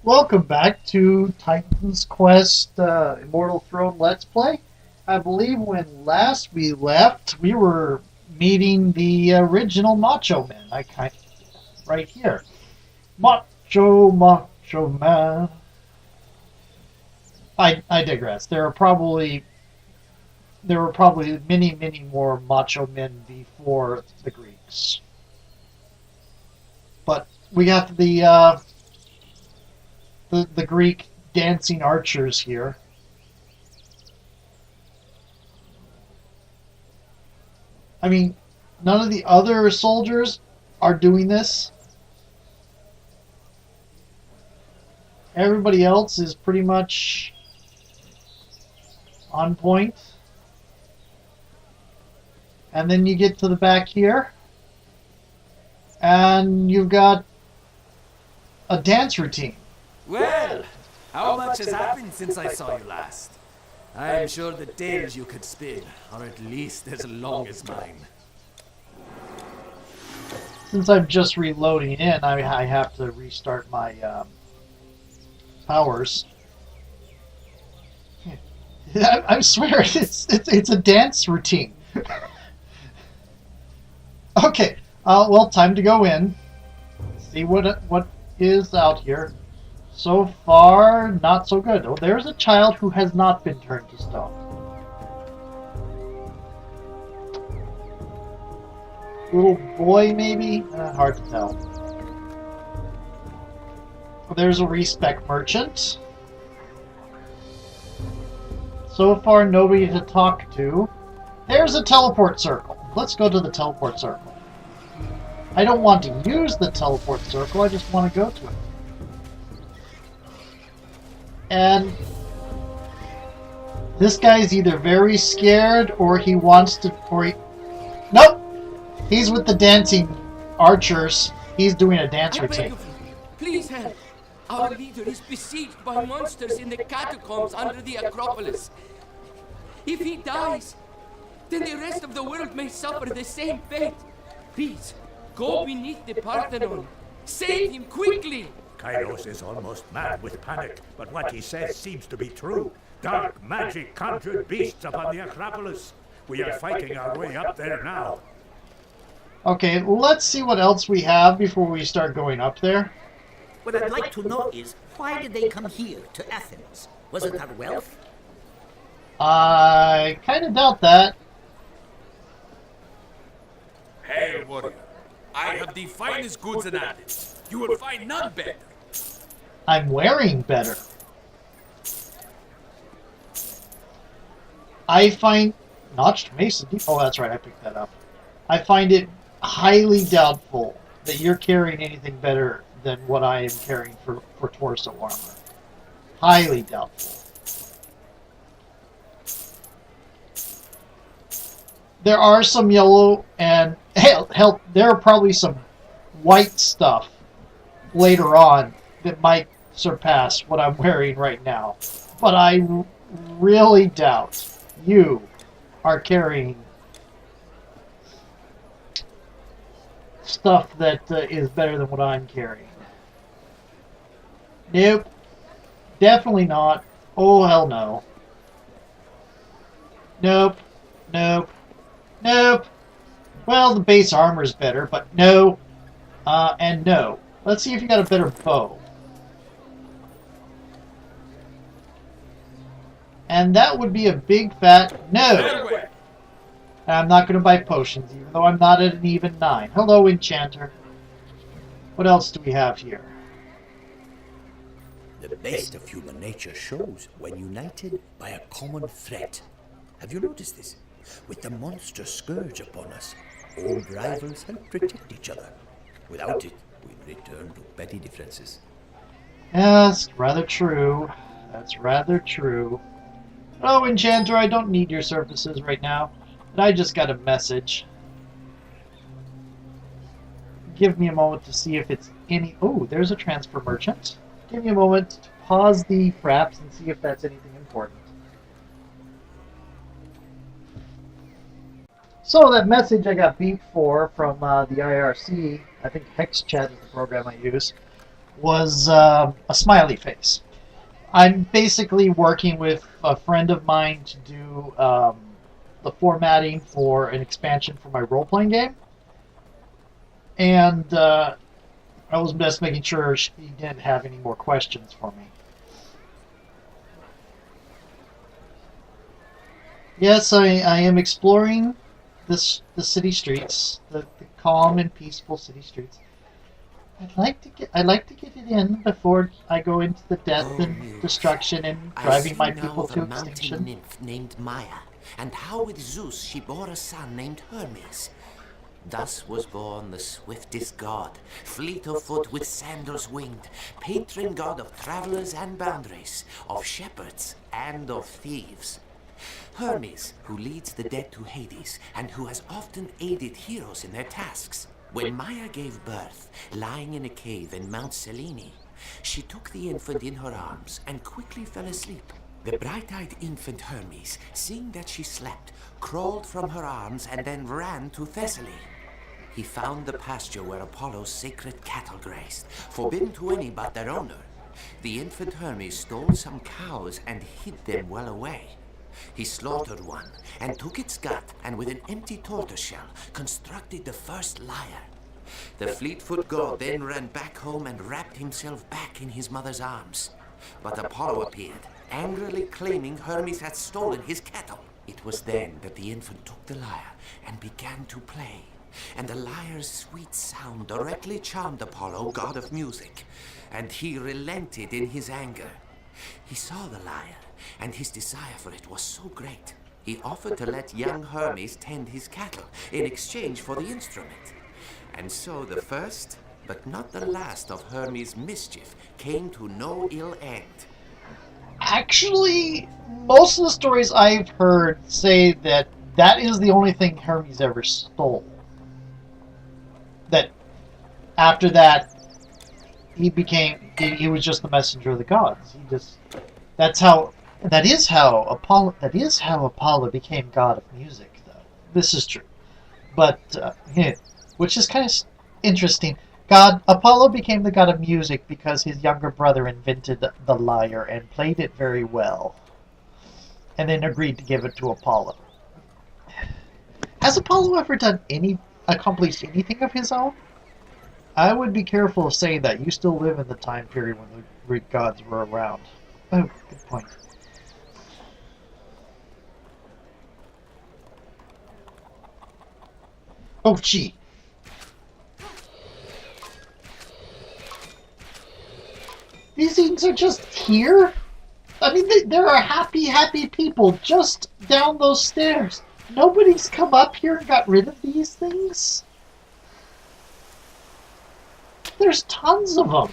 Welcome back to Titan's Quest Immortal Throne Let's Play. I believe when last we left, we were meeting the original Macho Men. Right here. Macho Man. I digress. There were probably many more Macho Men before the Greeks. But we got the Greek dancing archers here. I mean, none of the other soldiers are doing this. Everybody else is pretty much on point. And then you get to the back here, and you've got a dance routine. Well, how much has happened since I saw you last? I'm sure the tales you could spin are at least as long as mine. Since I'm just reloading in, I have to restart my powers. I swear, it's a dance routine. Okay, well, time to go in. See what is out here. So far, not so good. Oh, there's a child who has not been turned to stone. Little boy, maybe? Hard to tell. Oh, there's a respec merchant. So far, nobody to talk to. There's a teleport circle. Let's go to the teleport circle. I don't want to use the teleport circle, I just want to go to it. And this guy's either very scared or he wants to... Nope! He's with the dancing archers. He's doing a dance routine. Please help! Our leader is besieged by monsters in the catacombs under the Acropolis. If he dies, then the rest of the world may suffer the same fate. Please, go beneath the Parthenon. Save him quickly! Kairos is almost mad with panic, but what he says seems to be true. Dark magic conjured beasts upon the Acropolis. We are fighting our way up there now. Okay, let's see what else we have before we start going up there. What I'd like to know is, why did they come here, to Athens? Was it our wealth? I kind of doubt that. Hail, warrior. I have the finest goods in Athens. You will find none better. I'm wearing better. I find... Notched Mason... Oh, that's right, I picked that up. I find it highly doubtful that you're carrying anything better than what I am carrying for torso armor. Highly doubtful. There are some yellow and... Hell, there are probably some white stuff later on that might surpass what I'm wearing right now. But I really doubt you are carrying stuff that is better than what I'm carrying. Nope. Definitely not. Oh, hell no. Nope. Nope. Nope. Well, the base armor is better, but no. And no. Let's see if you got a better bow. And that would be a big fat no. And I'm not going to buy potions, even though I'm not at an even 9. Hello, Enchanter. What else do we have here? The best of human nature shows when united by a common threat. Have you noticed this? With the monster scourge upon us, old rivals help protect each other. Without it, we'd return to petty differences. Yes, rather true. That's rather true. Oh, Enchanter, I don't need your services right now. But I just got a message. Give me a moment to see if it's any... Oh, there's a transfer merchant. Give me a moment to pause the fraps and see if that's anything important. So that message I got beeped for from the IRC, I think HexChat is the program I use, was a smiley face. I'm basically working with a friend of mine to do the formatting for an expansion for my role-playing game. And I was just making sure she didn't have any more questions for me. Yes, I am exploring the city streets, the calm and peaceful city streets. I'd like to get it in before I go into the death and destruction and driving my people to extinction. A mountain nymph named Maya, and how with Zeus she bore a son named Hermes. Thus was born the swiftest god, fleet of foot with sandals winged, patron god of travelers and boundaries, of shepherds and of thieves. Hermes, who leads the dead to Hades, and who has often aided heroes in their tasks. When Maya gave birth, lying in a cave in Mount Selene, she took the infant in her arms and quickly fell asleep. The bright-eyed infant Hermes, seeing that she slept, crawled from her arms and then ran to Thessaly. He found the pasture where Apollo's sacred cattle grazed, forbidden to any but their owner. The infant Hermes stole some cows and hid them well away. He slaughtered one and took its gut, and with an empty tortoiseshell constructed the first lyre. The fleet-foot god then ran back home and wrapped himself back in his mother's arms. But Apollo appeared, angrily claiming Hermes had stolen his cattle. It was then that the infant took the lyre and began to play, and the lyre's sweet sound directly charmed Apollo, god of music, and he relented in his anger. He saw the lyre, and his desire for it was so great, he offered to let young Hermes tend his cattle in exchange for the instrument. And so the first, but not the last of Hermes' mischief came to no ill end. Actually, most of the stories I've heard say that that is the only thing Hermes ever stole. That after that, he was just the messenger of the gods. That is how Apollo became god of music, though. This is true. But, which is kind of interesting. Apollo became the god of music because his younger brother invented the lyre and played it very well. And then agreed to give it to Apollo. Has Apollo ever accomplished anything of his own? I would be careful of saying that. You still live in the time period when the Greek gods were around. Oh, good point. Oh, gee. These things are just here? I mean, there are happy people just down those stairs. Nobody's come up here and got rid of these things? There's tons of them.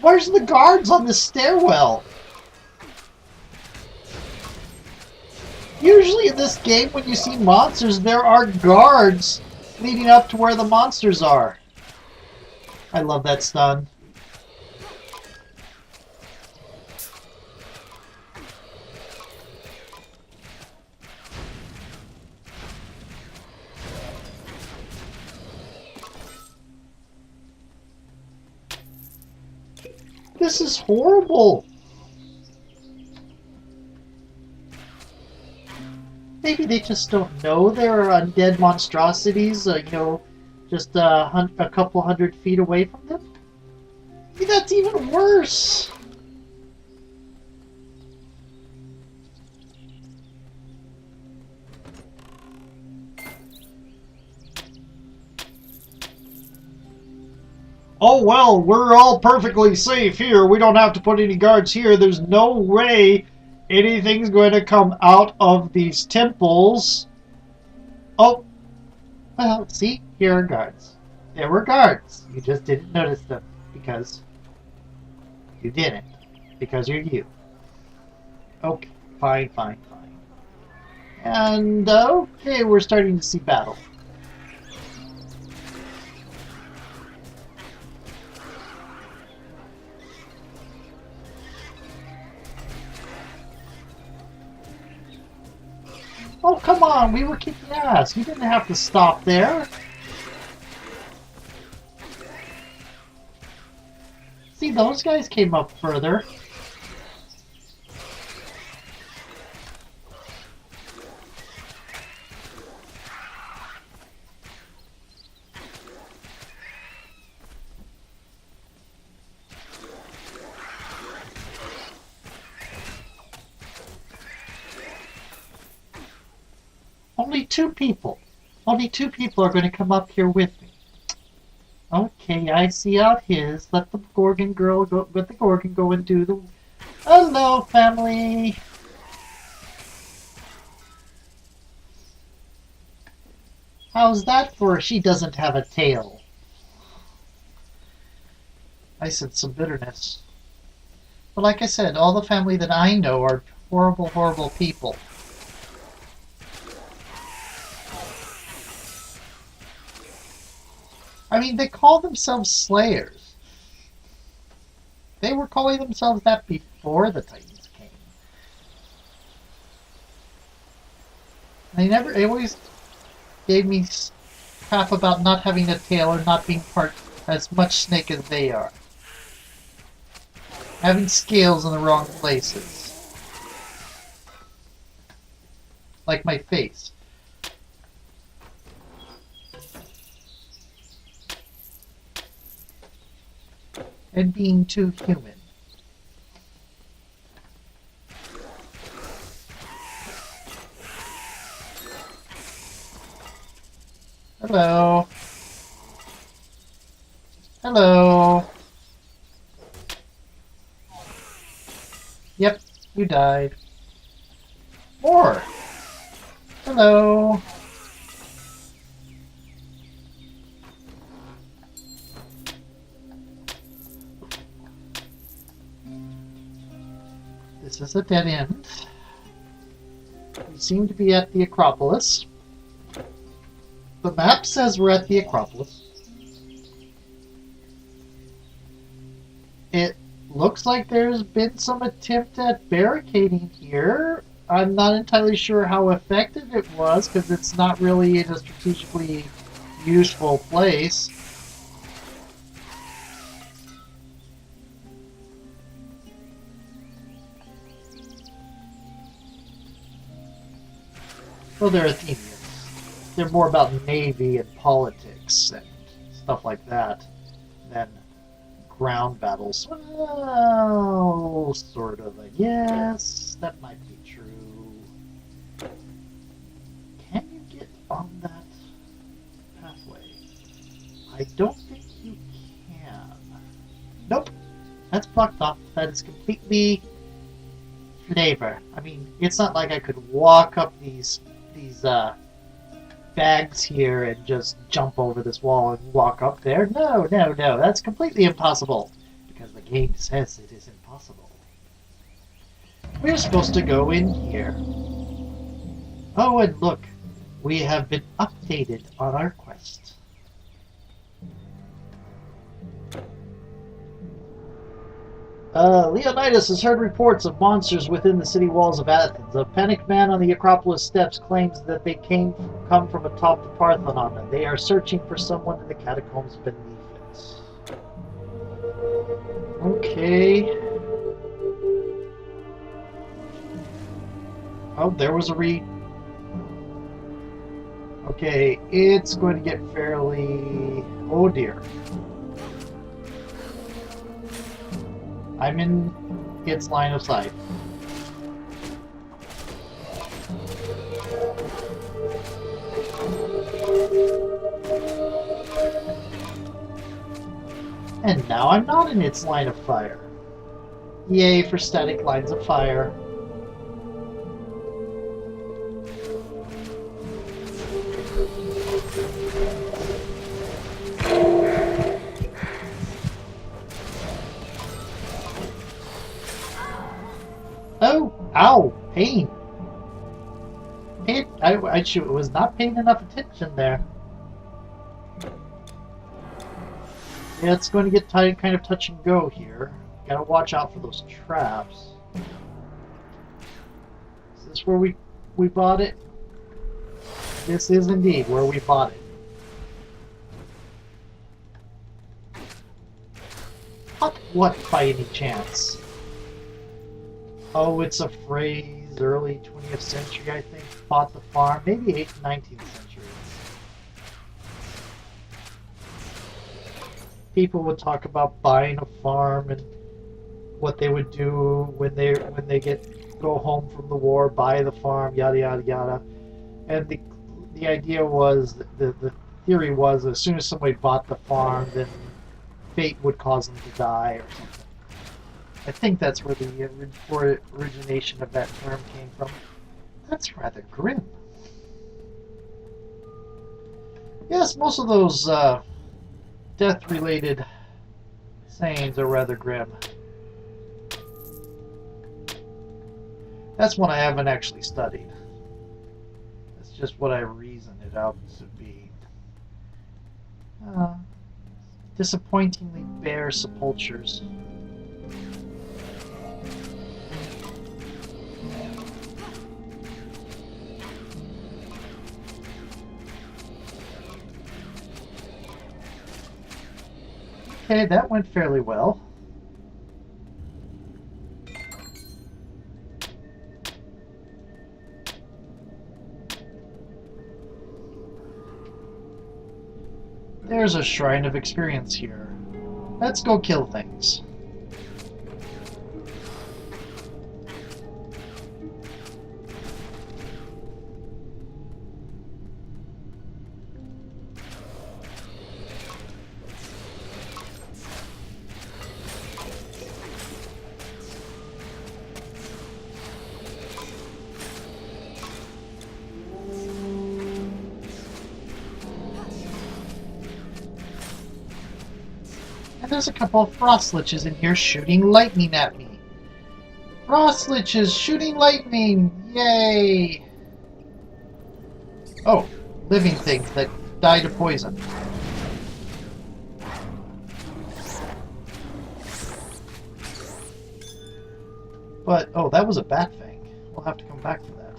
Where's the guards on the stairwell? Usually in this game, when you see monsters, there are guards leading up to where the monsters are. I love that stun. This is horrible. Maybe they just don't know there are undead monstrosities, just a couple 100 feet away from them. Maybe that's even worse. Oh well, we're all perfectly safe here. We don't have to put any guards here. There's no way anything's going to come out of these temples. Oh, well, see, here are guards. There were guards. You just didn't notice them because you didn't. Because you're you. Okay, fine. And, okay, we're starting to see battle. Oh, come on, we were kicking ass. You didn't have to stop there. Hey, those guys came up further. Only two people. Only two people are going to come up here with me. Okay, I see out his. Let the Gorgon girl go. Let the Gorgon go and do the. Hello, family. How's that for? She doesn't have a tail. I said some bitterness. But like I said, all the family that I know are horrible, horrible people. I mean, they call themselves Slayers. They were calling themselves that before the Titans came. They always gave me crap about not having a tail or not being part as much snake as they are. Having scales in the wrong places. Like my face. And being too human. Hello. Hello. Yep, you died. More. Hello. This is a dead end. We seem to be at the Acropolis. The map says we're at the Acropolis. It looks like there's been some attempt at barricading here. I'm not entirely sure how effective it was because it's not really in a strategically useful place. Well, they're Athenians. They're more about navy and politics and stuff like that than ground battles. Well, sort of, I guess. That might be true. Can you get on that pathway? I don't think you can. Nope. That's blocked off. That is completely flavor. I mean, it's not like I could walk up these bags here and just jump over this wall and walk up there. No, no, no. That's completely impossible. Because the game says it is impossible. We're supposed to go in here. Oh, and look. We have been updated on our quest. Leonidas has heard reports of monsters within the city walls of Athens. A panicked man on the Acropolis steps claims that they come from atop the Parthenon, and they are searching for someone in the catacombs beneath it. Okay. Oh, there was a read. Okay, it's going to get fairly... Oh dear. I'm in its line of sight. And now I'm not in its line of fire. Yay for static lines of fire. Oh, ow, pain. I was not paying enough attention there. Yeah, it's going to get kind of touch and go here. Gotta watch out for those traps. Is this where we bought it? This is indeed where we bought it. Hot What by any chance? Oh, it's a phrase, early 20th century, I think. Bought the farm, maybe 19th century. People would talk about buying a farm and what they would do when they go home from the war, buy the farm, yada yada yada. And the idea was, the theory was, as soon as somebody bought the farm, then fate would cause them to die or something. I think that's where the origination of that term came from. That's rather grim. Yes, most of those death-related sayings are rather grim. That's one I haven't actually studied. That's just what I reason it out to be. Disappointingly bare sepulchres. Okay, that went fairly well. There's a shrine of experience here. Let's go kill things. There's a couple of frost liches in here shooting lightning at me. Frost liches shooting lightning! Yay! Oh, living things that die to poison. But, oh, that was a bat fang. We'll have to come back for that.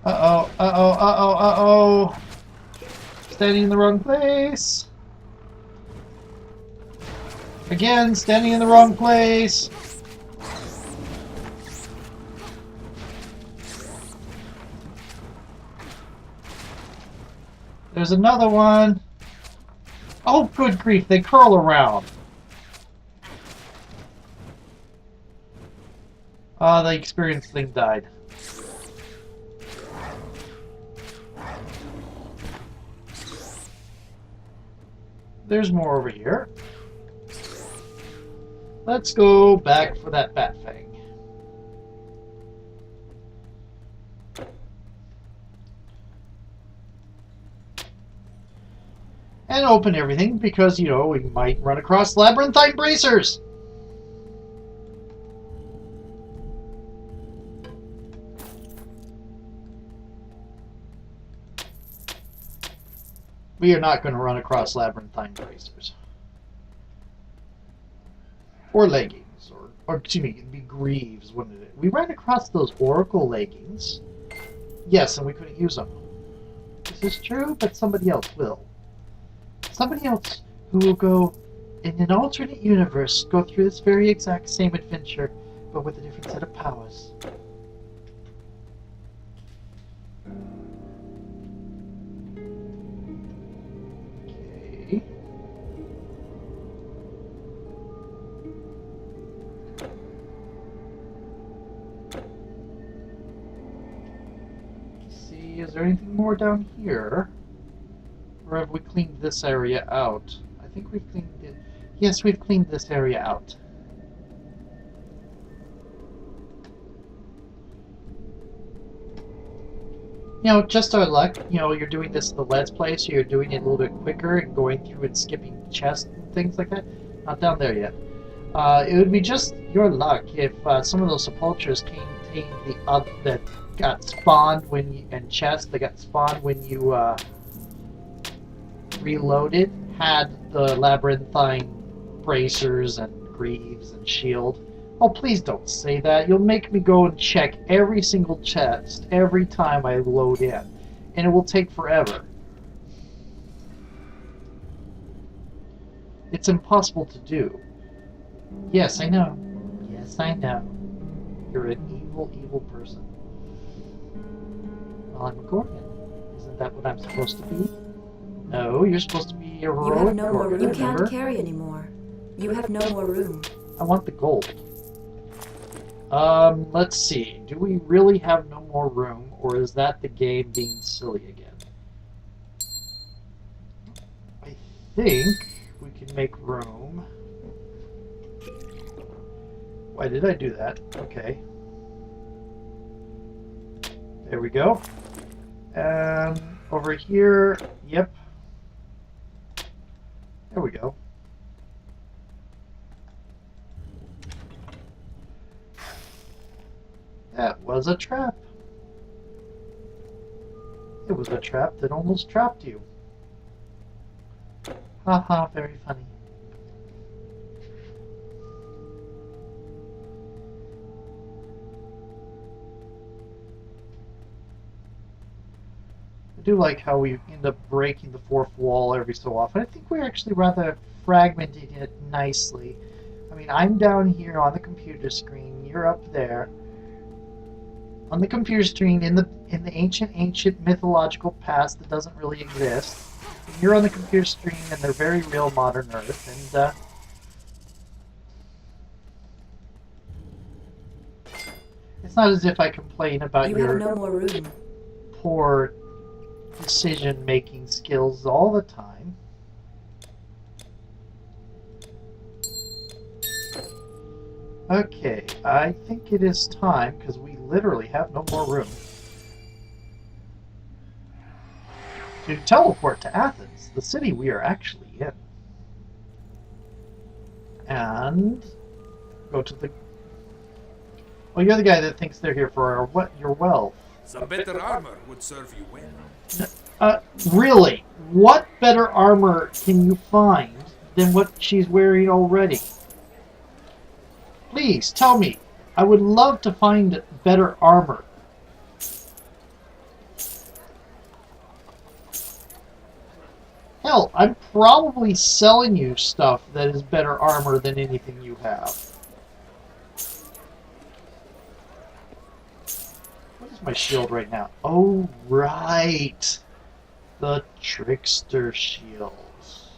Uh-oh, uh-oh, uh-oh, uh-oh! Standing in the wrong place. Again, standing in the wrong place. There's another one. Oh, good grief, they curl around. The experienced thing died. There's more over here. Let's go back for that bat fang. And open everything because, you know, we might run across labyrinthine bracers. We are not going to run across labyrinthine bracers. Or leggings, or excuse me, it'd be greaves, wouldn't it? We ran across those oracle leggings. Yes, and we couldn't use them. This is true, but somebody else will. Somebody else who will go in an alternate universe, go through this very exact same adventure, but with a different set of powers. Okay. Let's see, is there anything more down here? Or have we cleaned this area out? I think we've cleaned it. Yes, we've cleaned this area out. You know, just our luck. You know, you're doing this in the Let's Play, so you're doing it a little bit quicker and going through and skipping chests and things like that. Not down there yet. It would be just your luck if some of those sepulchres contained the that got spawned when you, and chests that got spawned when you reloaded had the labyrinthine bracers and greaves and shield. Oh, please don't say that. You'll make me go and check every single chest every time I load in, and it will take forever. It's impossible to do. Yes, I know. Yes, I know. You're an evil, evil person. Well, I'm a Gorgon. Isn't that what I'm supposed to be? No, you're supposed to be a heroic You have no more Gorgon, room. You remember? can't carry anymore. You have no more room. I want the gold. Let's see. Do we really have no more room, or is that the game being silly again? I think we can make room. Why did I do that? Okay. There we go. Over here, yep. There we go. That was a trap. It was a trap that almost trapped you. Haha, very funny. I do like how we end up breaking the fourth wall every so often. I think we're actually rather fragmenting it nicely. I mean, I'm down here on the computer screen, you're up there. On the computer screen in the ancient mythological past that doesn't really exist. And you're on the computer screen in their very real modern Earth, and it's not as if I complain about You your have no more room. poor decision-making skills all the time. Okay, I think it is time, because we literally have no more room, to teleport to Athens, the city we are actually in. And go to the... Oh, you're the guy that thinks they're here for your wealth. Some better armor would serve you well. Really? What better armor can you find than what she's wearing already? Please, tell me. I would love to find better armor. Hell, I'm probably selling you stuff that is better armor than anything you have. What is my shield right now? Oh, right. The trickster shields.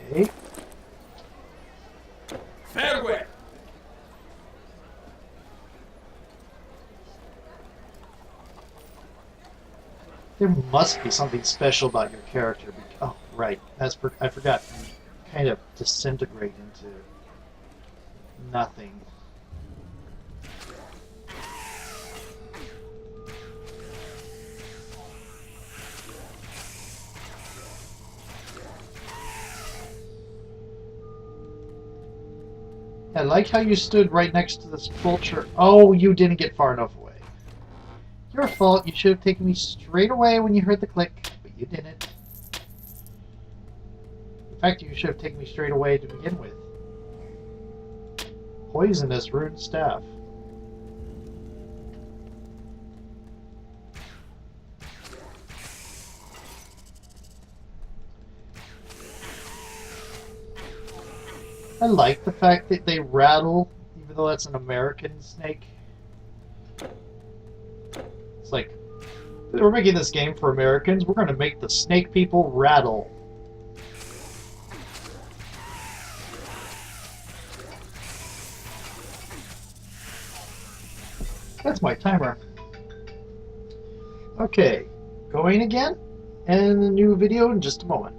Okay. Farewell. There must be something special about your character. Oh, right. I forgot. You kind of disintegrate into nothing. I like how you stood right next to this vulture. Oh, you didn't get far enough away. Your fault. You should have taken me straight away when you heard the click, but you didn't. In fact, you should have taken me straight away to begin with. Poisonous rune staff. I like the fact that they rattle, even though that's an American snake. It's like, we're making this game for Americans, we're going to make the snake people rattle. That's my timer. Okay, going again, and a new video in just a moment.